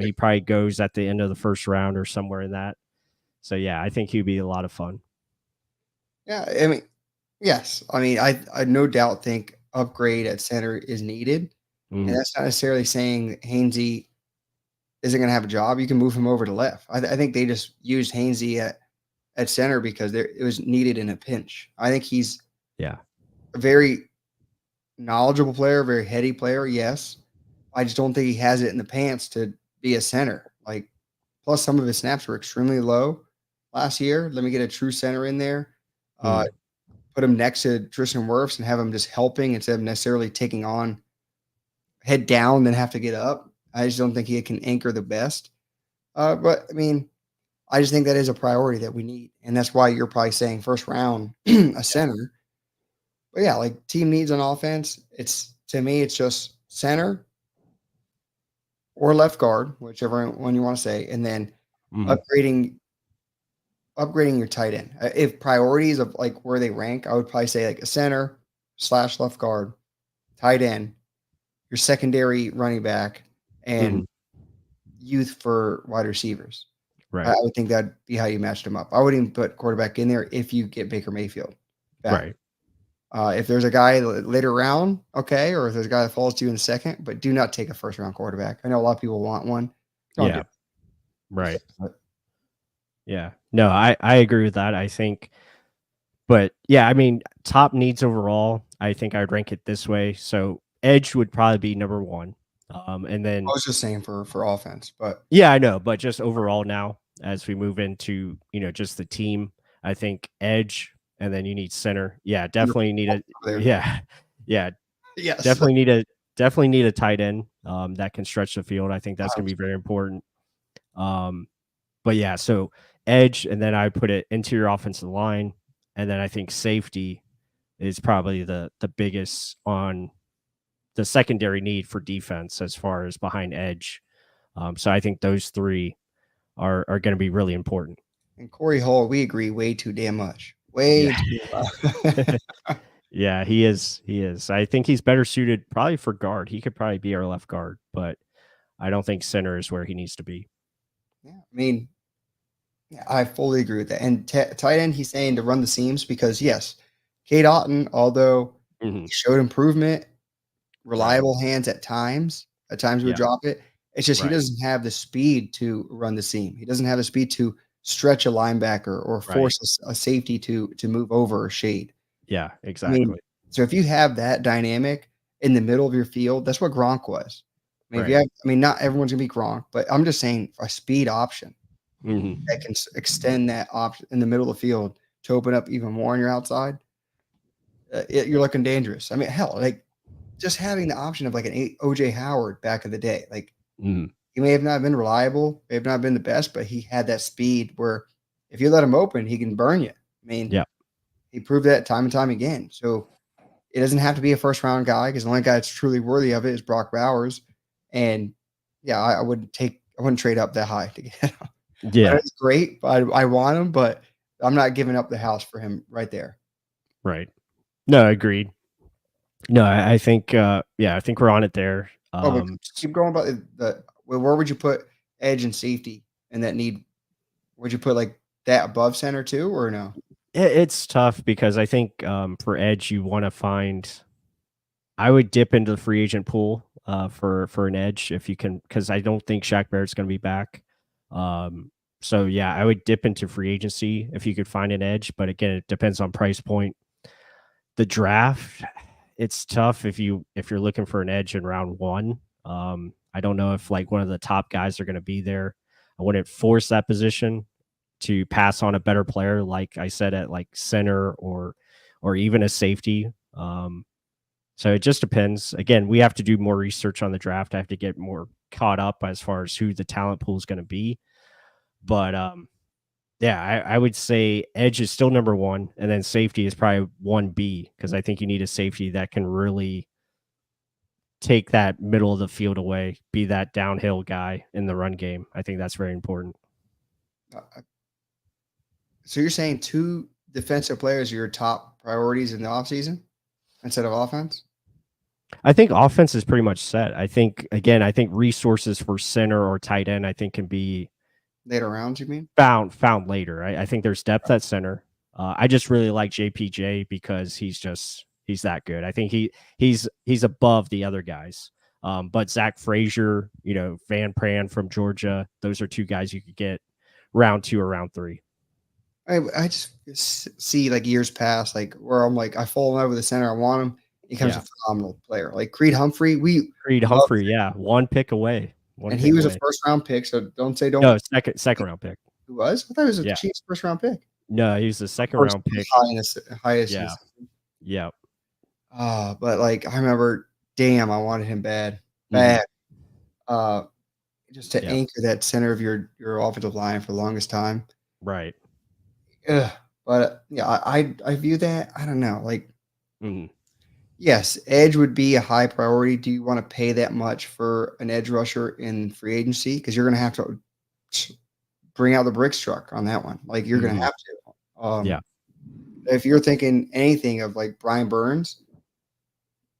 He probably goes at the end of the first round or somewhere in that. So yeah, I think he'd be a lot of fun. Yeah, yes. I no doubt think upgrade at center is needed. And that's not necessarily saying Hainsey isn't going to have a job. You can move him over to left. I think they just used Hainsey at center because it was needed in a pinch. I think he's a very knowledgeable player, very heady player. Yes. I just don't think he has it in the pants to be a center. Plus some of his snaps were extremely low last year. Let me get a true center in there. Put him next to Tristan Wirfs and have him just helping instead of necessarily taking on head down, then have to get up. I just don't think he can anchor the best. But I just think that is a priority that we need. And that's why you're probably saying first round, a center. But yeah, team needs on offense. To me, it's just center or left guard, whichever one you want to say, and then upgrading your tight end. If priorities of where they rank, I would probably say a center / left guard, tight end, your secondary running back, and youth for wide receivers. Right. I would think that'd be how you matched them up. I wouldn't even put quarterback in there if you get Baker Mayfield back. Right. If there's a guy later round, okay, or if there's a guy that falls to you in the second, but do not take a first round quarterback. I know a lot of people want one. Don't do it. Right. Yeah. No, I agree with that. I think, but yeah, top needs overall, I think I'd rank it this way. So edge would probably be number one. And then I was just saying for offense, but yeah, I know, but just overall now, as we move into, just the team, I think edge, and then you need center. Yeah, definitely need a yes. Definitely need a tight end that can stretch the field. I think that's going to be very important. But yeah, so edge, and then I put it interior offensive line, and then I think safety is probably the biggest on the secondary need for defense as far as behind edge. So I think those three are going to be really important. And Corey Hall, we agree way too damn much. Way too much. Yeah, he is. He is. I think he's better suited probably for guard. He could probably be our left guard, but I don't think center is where he needs to be. Yeah, I fully agree with that. And tight end, he's saying to run the seams because, yes, Kate Otten, although Hmm. he showed improvement, Right. reliable hands at times he would Yeah. drop it. It's just he Right. doesn't have the speed to run the seam. He doesn't have the speed to stretch a linebacker or Right. force a safety to move over or shade. Yeah. I mean, Exactly. so if you have that dynamic in the middle of your field, that's what Gronk was. I mean, if you Right. have, I mean, not everyone's gonna be Gronk, but I'm just saying a speed option that Hmm. can extend that option in the middle of the field to open up even more on your outside. You're looking dangerous. I mean, hell, like just having the option of like an OJ Howard back in the day, like Hmm. he may have not been reliable, may have not been the best, but he had that speed where if you let him open, he can burn you. I mean, Yeah. he proved that time and time again. So it doesn't have to be a first round guy because the only guy that's truly worthy of it is Brock Bowers. And yeah, I wouldn't trade up that high to get him. But Yeah. it's great. I want him, but I'm not giving up the house for him right there. Right. No, agreed. No, I think yeah, I think we're on it there. Oh, but keep going about where would you put edge and safety in that need? Would you put like that above center too, or no? It's tough because I think for edge you want to find. I would dip into the free agent pool for an edge if you can, because I don't think Shaq Barrett's going to be back. Um, so yeah, I would dip into free agency if you could find an edge, but again, it depends on price point. The draft, it's tough if you're looking for an edge in round one. I don't know if like one of the top guys are going to be there. I wouldn't force that position to pass on a better player, like I said, at like center or even a safety. So it just depends. Again, we have to do more research on the draft. I have to get more caught up as far as who the talent pool is going to be. But yeah, I would say edge is still number one, and then safety is probably 1B because I think you need a safety that can really take that middle of the field away, be that downhill guy in the run game. I think that's very important. Uh, So you're saying two defensive players are your top priorities in the offseason instead of offense? I think offense is pretty much set. I think again, I think resources for center or tight end, I think can be Later rounds, you mean? found later. I think there's depth at center. I just really like JPJ because he's that good. I think he's above the other guys. But Zach Frazier, Van Pran from Georgia, those are two guys you could get round two or round three. I just see like years past, like where I'm like, I fall in love with the center. I want him. He becomes Yeah. a phenomenal player. Like Creed Humphrey, we Creed love, Humphrey, yeah. One pick away. One and he pick was a away. first round pick. So don't say No, don't. second round pick. Who was? I thought he was a Yeah. Chiefs first round pick. No, he was the second First round pick. high in the highest. In the Yeah. Yeah. but like I remember, damn, I wanted him bad, Mhm. bad. Uh, just to Yeah. anchor that center of your offensive line for the longest time. Right. Ugh, but yeah, I view that. I don't know. Like, Mhm. yes, edge would be a high priority. Do you want to pay that much for an edge rusher in free agency? Because you're going to have to bring out the bricks truck on that one. Like, you're going to Mhm. have to. Yeah. If you're thinking anything of like Brian Burns,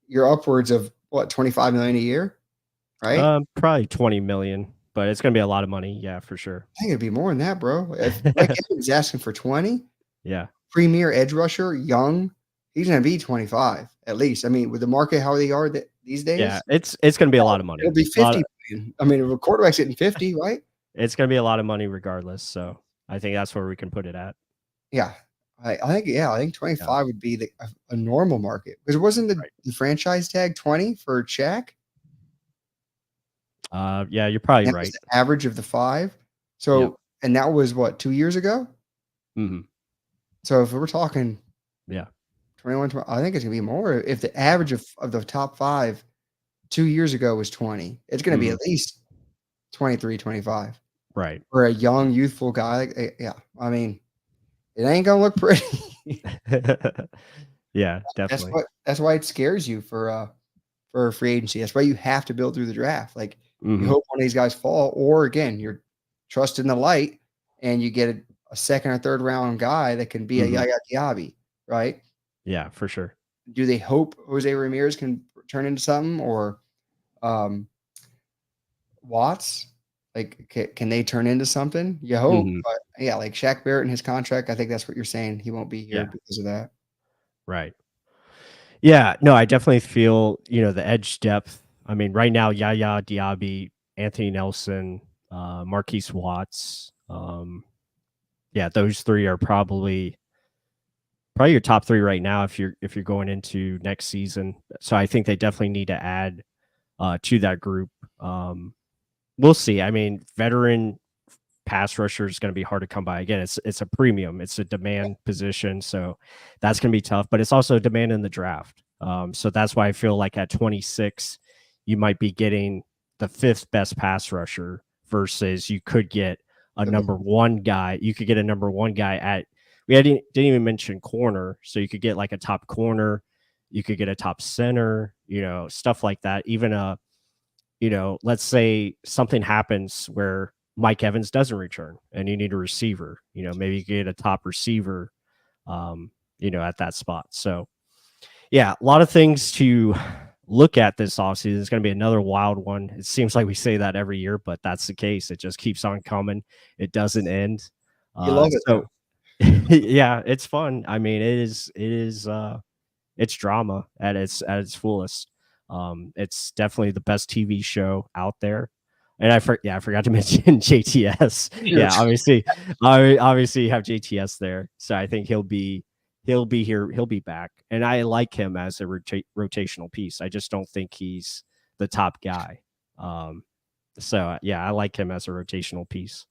you're upwards of what 25 million a year, right? Probably 20 million, but it's gonna be a lot of money. Yeah, for sure. I think it'd be more than that, bro. If Mike Evans is asking for 20, Yeah. premier edge rusher, young, he's going to be 25 at least. I mean, with the market how they are these Yeah. days, It's gonna be a lot of money. it'll be A lot 50 million. I mean, if a quarterback's getting 50, right? it's gonna be a lot of money regardless. So I think that's where we can put it at. Yeah. I think Yeah. 25 would be a normal market because it wasn't Right. the franchise tag 20 for Shaq. Yeah, you're probably That was right. the average of the five. Yep. So, and that was what, 2 years ago? Hmm. So if we're talking Yeah. 21, 20, I think it's going to be more. If the average of the top five 2 years ago was 20, it's going to be Hmm. at least 23, 25 Right. for a young, youthful guy. Yeah. I mean, it ain't going to look pretty. Yeah, That's definitely. what, that's why it scares you for free agency. That's why you have to build through the draft. Like you Hmm. hope one of these guys fall, or again, you're trusting the light and you get a second or third round guy that can be a Hmm. Yaya Diaby, right? Yeah, for sure. Do they hope Jose Ramirez can turn into something or um, Watts? Like, can they turn into something? You hope, Hmm. but yeah, like Shaq Barrett and his contract, I think that's what you're saying. He won't be here Yeah. because of that. Right. Yeah, no, I definitely feel, the edge depth. I mean, right now, Yaya Diaby, Anthony Nelson, Marquise Watts. Yeah, those three are probably your top three right now if you're going into next season. So I think they definitely need to add to that group. We'll see. I mean, veteran pass rusher is going to be hard to come by. Again, it's a premium, it's a demand position, so that's going to be tough. But it's also a demand in the draft. So that's why I feel like at 26, you might be getting the fifth best pass rusher versus you could get a number one guy. You could get a number one guy at. Didn't even mention corner, so you could get like a top corner. You could get a top center. Stuff like that. Even let's say something happens where Mike Evans doesn't return and you need a receiver, maybe you get a top receiver, at that spot. So, yeah, a lot of things to look at this offseason. It's going to be another wild one. It seems like we say that every year, but that's the case. It just keeps on coming. It doesn't end. You love it, So, though. yeah, it's fun. I mean, it's drama at its fullest. It's definitely the best TV show out there. And I forgot to mention JTS. Yeah, obviously, obviously you have JTS there, so I think he'll be here. He'll be back, and I like him as a rotational piece. I just don't think he's the top guy. So yeah, I like him as a rotational piece.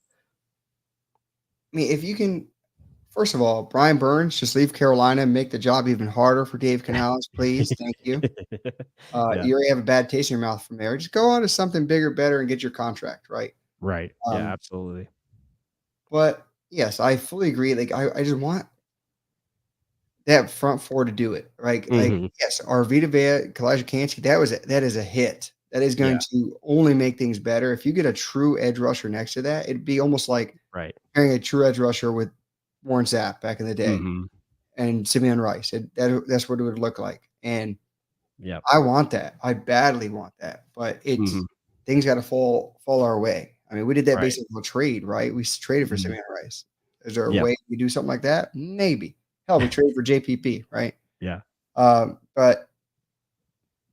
I mean, if you can, first of all, Brian Burns, just leave Carolina and make the job even harder for Dave Canales, please. Thank you. Yeah. You already have a bad taste in your mouth from there. Just go on to something bigger, better, and get your contract, right? Right. Yeah, absolutely. But yes, I fully agree. Like I just want that front four to do it, right? Like, Mhm. yes, our Vita Vea, Kalijah Kancey, that is a hit. That is going Yeah. to only make things better. If you get a true edge rusher next to that, it'd be almost like Right. pairing a true edge rusher with Warren Sapp back in the day Mhm. and Simeon Rice. That's what it would look like. And Yep. I want that. I badly want that. But Mhm. things got to fall our way. I mean, we did that Right. based on a trade, right? We traded for Mhm. Simeon Rice. Is there a Yep. way we do something like that? Maybe. Hell, we traded for JPP, right? Yeah. But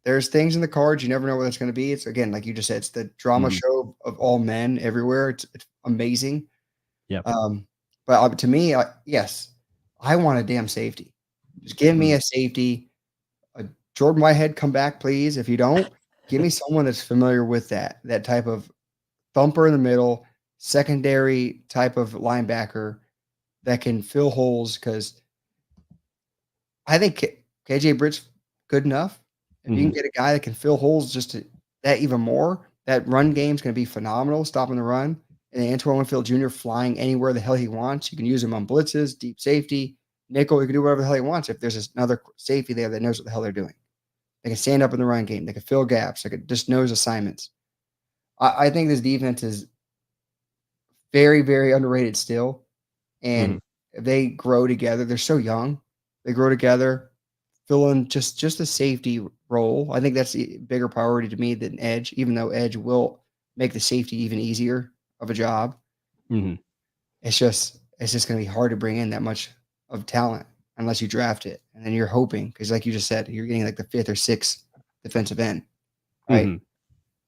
there's things in the cards. You never know what it's going to be. It's again, like you just said, it's the drama Mhm. show of all men everywhere. It's amazing. Yep. But to me, yes, I want a damn safety. Just give me Mhm. a safety. Jordan Whitehead, come back, please. If you don't, give me someone that's familiar with that type of thumper in the middle, secondary type of linebacker that can fill holes. Because I think KJ Britt's good enough. If you can Mhm. get a guy that can fill holes that even more, that run game's going to be phenomenal, stopping the run. And Antoine Winfield Jr. flying anywhere the hell he wants. You can use him on blitzes, deep safety, nickel. You can do whatever the hell he wants if there's another safety there that knows what the hell they're doing. They can stand up in the run game. They can fill gaps. They can just knows assignments. I think this defense is very, very underrated still. Mhm. And if they grow together, they're so young. They grow together, fill in just a safety role. I think that's a bigger priority to me than edge, even though edge will make the safety even easier of a job. Mhm. It's just going to be hard to bring in that much of talent unless you draft it, and then you're hoping because, like you just said, you're getting like the fifth or sixth defensive end, right? Mhm.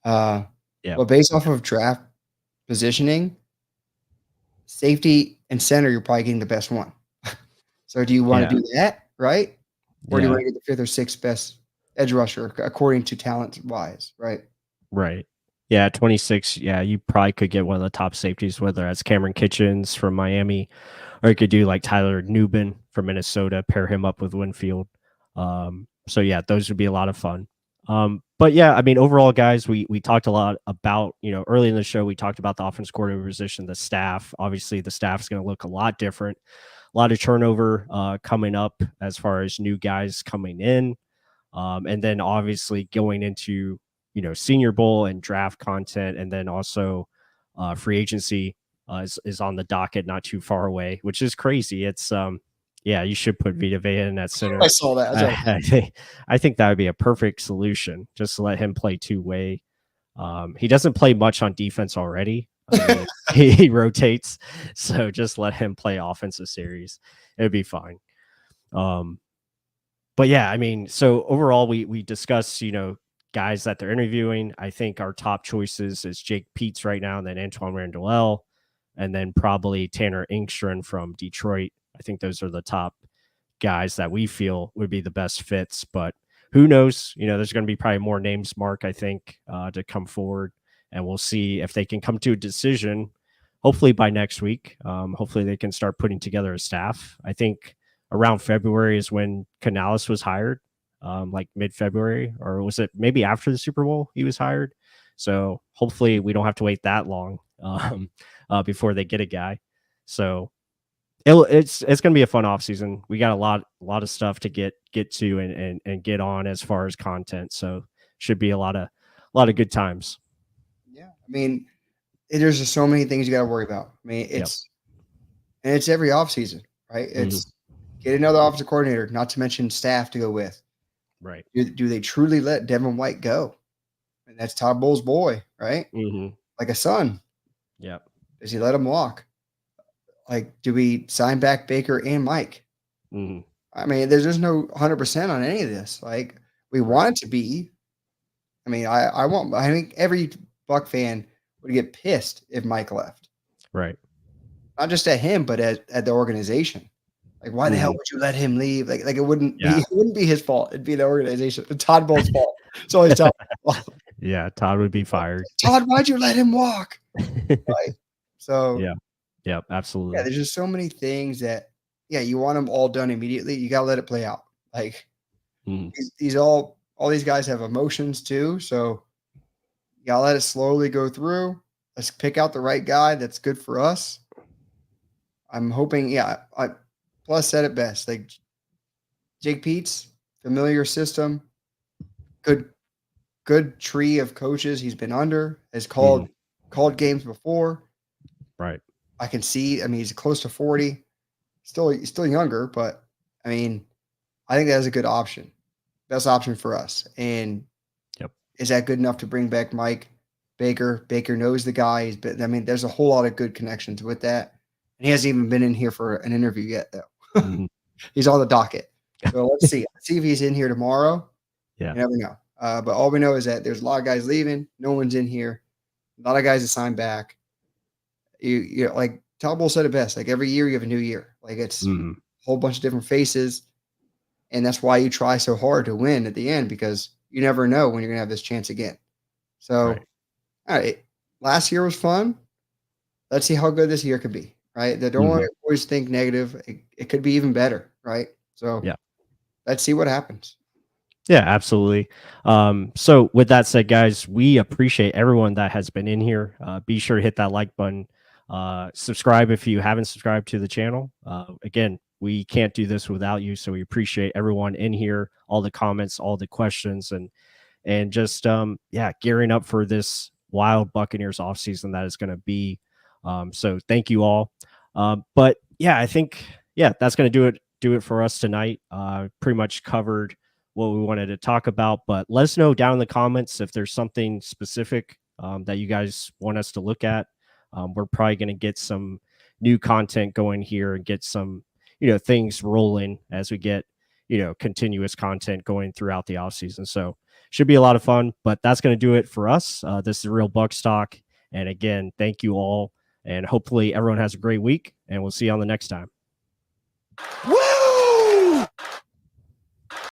Uh, Yep. but based off of draft positioning, safety and center, you're probably getting the best one. So do you want Yeah. to do that, right? Or do you Yeah. want to get the fifth or sixth best edge rusher according to talent wise, right? Right. Yeah, 26, yeah, you probably could get one of the top safeties, whether that's Cameron Kitchens from Miami, or you could do like Tyler Nubin from Minnesota, pair him up with Winfield. So yeah, those would be a lot of fun. But yeah, I mean, overall, guys, we talked a lot about, early in the show, we talked about the offense coordinator position, the staff. Obviously, the staff is going to look a lot different, a lot of turnover coming up as far as new guys coming in. And then obviously going into Senior Bowl and draft content, and then also free agency is on the docket, not too far away, which is crazy. It's yeah, you should put Vita Vea in that I center. saw that. I think that would be a perfect solution. Just to let him play two way. He doesn't play much on defense already. I mean, he rotates, so just let him play offensive series. It'd be fine. Um, But yeah, I mean, so overall, we discuss, guys that they're interviewing. I think our top choices is Jake Peets right now, and then Antoine Randall, and then probably Tanner Engstrand from Detroit. I think those are the top guys that we feel would be the best fits. But who knows? There's going to be probably more names, Mark, I think, to come forward, and we'll see if they can come to a decision. Hopefully by next week. Hopefully they can start putting together a staff. I think around February is when Canales was hired, like mid-February, or was it maybe after the Super Bowl he was hired? So hopefully we don't have to wait that long before they get a guy. So it's going to be a fun off season. We got a lot of stuff to get to and get on as far as content. So should be a lot of good times. Yeah, I mean, there's just so many things you got to worry about. I mean, it's every off season, right? It's get another offensive coordinator, not to mention staff to go with. Right. Do they truly let Devin White go? And that's Todd Bowles' boy, right? Like a son. Yep. Does he let him walk? Like, do we sign back Baker and Mike? I mean, there's just no 100% on any of this. Like, we want it to be. I mean, I think every Buck fan would get pissed if Mike left. Right. Not just at him, but at the organization. Like, why the hell would you let him leave? Like it wouldn't be his fault. It'd be the organization. It's Todd Bowles' fault. It's always Todd. Yeah, Todd would be fired. Todd, why'd you let him walk? Right. So yeah, absolutely. Yeah, there's just so many things that you want them all done immediately. You gotta let it play out. Like these all these guys have emotions too, so you gotta let it slowly go through. Let's pick out the right guy that's good for us. I'm hoping, Plus said it best. Like Jake Peets, familiar system, good tree of coaches he's been under, has called games before. Right. I can see, I mean, he's close to 40, still younger, but I mean, I think that is a good option. Best option for us. And is that good enough to bring back Mike Baker? Baker knows the guy. There's a whole lot of good connections with that. And he hasn't even been in here for an interview yet, though. He's on the docket. So let's see. Let's see if he's in here tomorrow. Yeah. You never know. But all we know is that there's a lot of guys leaving. No one's in here. A lot of guys to sign back. You know, like Todd Bowles said it best. Like every year you have a new year. Like it's a whole bunch of different faces. And that's why you try so hard to win at the end, because you never know when you're going to have this chance again. So, all right. Last year was fun. Let's see how good this year could be, right? Don't always think negative. It could be even better, right? So, let's see what happens. Yeah, absolutely. So with that said, guys, we appreciate everyone that has been in here. Be sure to hit that like button. Subscribe if you haven't subscribed to the channel. Again, we can't do this without you, so we appreciate everyone in here, all the comments, all the questions, and just gearing up for this wild Buccaneers offseason that is going to be. So thank you all. But yeah, I think that's going to do it for us tonight. Pretty much covered what we wanted to talk about, but let us know down in the comments if there's something specific that you guys want us to look at. We're probably going to get some new content going here and get some things rolling as we get continuous content going throughout the off season. So should be a lot of fun. But that's going to do it for us. This is Real Bucs Talk, and again, thank you all, and hopefully everyone has a great week, and we'll see you on the next time.